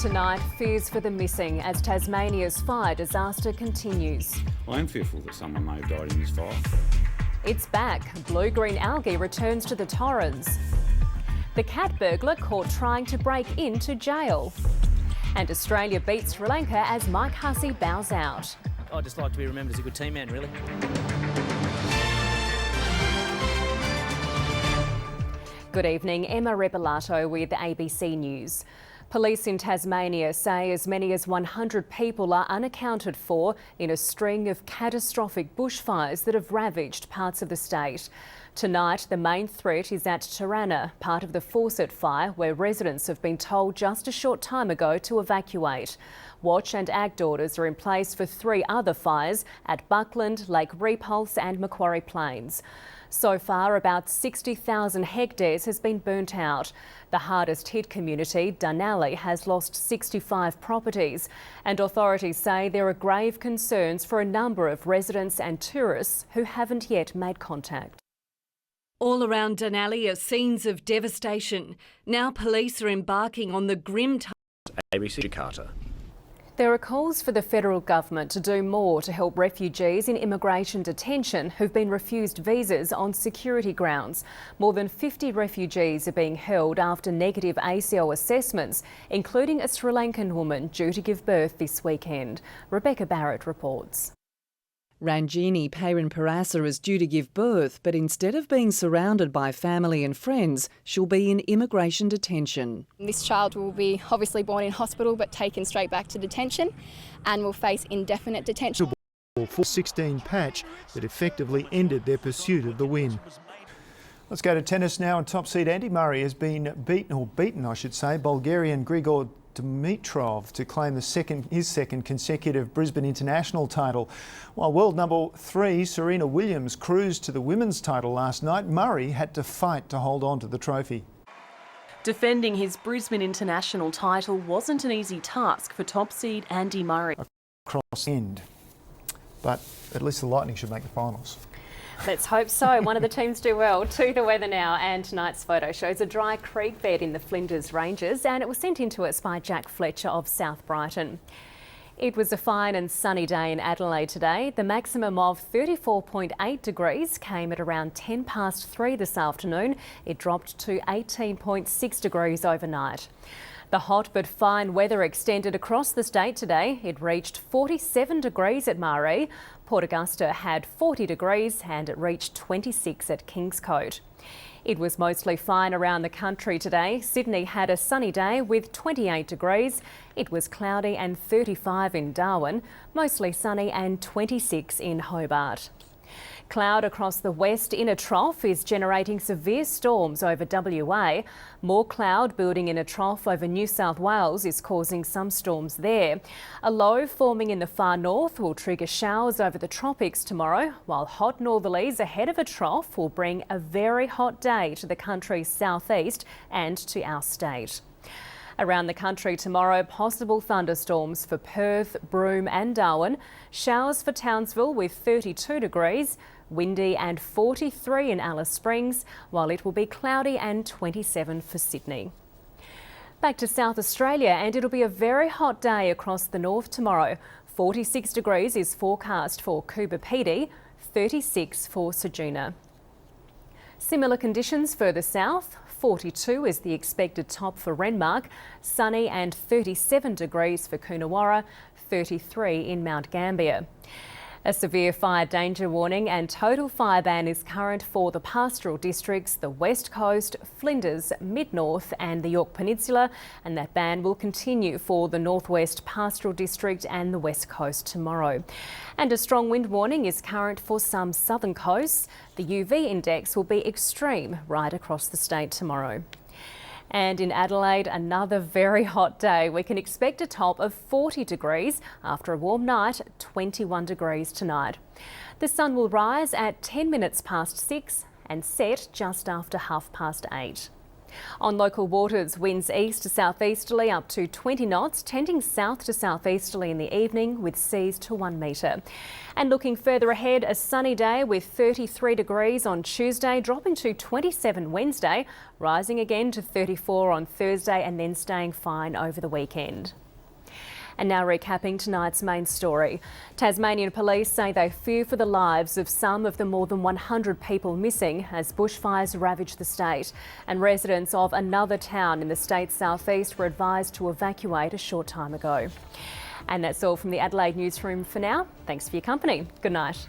Tonight, fears for the missing as Tasmania's fire disaster continues. I am fearful that someone may have died in this fire. It's back. Blue-green algae returns to the Torrens. The cat burglar caught trying to break into jail. And Australia beats Sri Lanka as Mike Hussey bows out. I'd just like to be remembered as a good team man, really. Good evening, Emma Repolato with ABC News. Police in Tasmania say as many as 100 people are unaccounted for in a string of catastrophic bushfires that have ravaged parts of the state. Tonight, the main threat is at Turana, part of the Fawcett fire, where residents have been told just a short time ago to evacuate. Watch and act orders are in place for 3 other fires at Buckland, Lake Repulse and Macquarie Plains. So far, about 60,000 hectares has been burnt out. The hardest hit community, Dunalley, has lost 65 properties, and authorities say there are grave concerns for a number of residents and tourists who haven't yet made contact. All around Dunalley are scenes of devastation. Now police are embarking on the grim task. ABC Jakarta. There are calls for the federal government to do more to help refugees in immigration detention who've been refused visas on security grounds. More than 50 refugees are being held after negative ACO assessments, including a Sri Lankan woman due to give birth this weekend. Rebecca Barrett reports. Ranjini Parinparasa is due to give birth, but instead of being surrounded by family and friends, she'll be in immigration detention. This child will be obviously born in hospital but taken straight back to detention and will face indefinite detention. For 16 patch that effectively ended their pursuit of the win. Let's go to tennis now, and top seed Andy Murray has been beaten, Bulgarian Grigor Dimitrov to claim his second consecutive Brisbane International title. While world number 3 Serena Williams cruised to the women's title last night, Murray had to fight to hold on to the trophy. Defending his Brisbane International title wasn't an easy task for top seed Andy Murray. Across the end, but at least the Lightning should make the finals. Let's hope so. One of the teams do well. To the weather now, and tonight's photo shows a dry creek bed in the Flinders Ranges, and it was sent in to us by Jack Fletcher of South Brighton. It was a fine and sunny day in Adelaide today. The maximum of 34.8 degrees came at around 10 past 3 this afternoon. It dropped to 18.6 degrees overnight. The hot but fine weather extended across the state today. It reached 47 degrees at Maree. Port Augusta had 40 degrees and it reached 26 at Kingscote. It was mostly fine around the country today. Sydney had a sunny day with 28 degrees. It was cloudy and 35 in Darwin, mostly sunny and 26 in Hobart. Cloud across the west inner trough is generating severe storms over WA. More cloud building in a trough over New South Wales is causing some storms there. A low forming in the far north will trigger showers over the tropics tomorrow, while hot northerlies ahead of a trough will bring a very hot day to the country's southeast and to our state. Around the country tomorrow, possible thunderstorms for Perth, Broome and Darwin. Showers for Townsville with 32 degrees, windy and 43 in Alice Springs, while it will be cloudy and 27 for Sydney. Back to South Australia, and it'll be a very hot day across the north tomorrow. 46 degrees is forecast for Coober Pedy, 36 for Ceduna. Similar conditions further south. 42 is the expected top for Renmark, sunny and 37 degrees for Coonawarra, 33 in Mount Gambier. A severe fire danger warning and total fire ban is current for the pastoral districts, the West Coast, Flinders, Mid-North and the Yorke Peninsula, and that ban will continue for the Northwest Pastoral District and the West Coast tomorrow. And a strong wind warning is current for some southern coasts. The UV index will be extreme right across the state tomorrow. And in Adelaide, another very hot day. We can expect a top of 40 degrees after a warm night, 21 degrees tonight. The sun will rise at 10 minutes past 6 and set just after 8:30. On local waters, winds east to southeasterly up to 20 knots, tending south to southeasterly in the evening with seas to 1 metre. And looking further ahead, a sunny day with 33 degrees on Tuesday, dropping to 27 Wednesday, rising again to 34 on Thursday and then staying fine over the weekend. And now recapping tonight's main story. Tasmanian police say they fear for the lives of some of the more than 100 people missing as bushfires ravage the state. And residents of another town in the state's southeast were advised to evacuate a short time ago. And that's all from the Adelaide newsroom for now. Thanks for your company. Good night.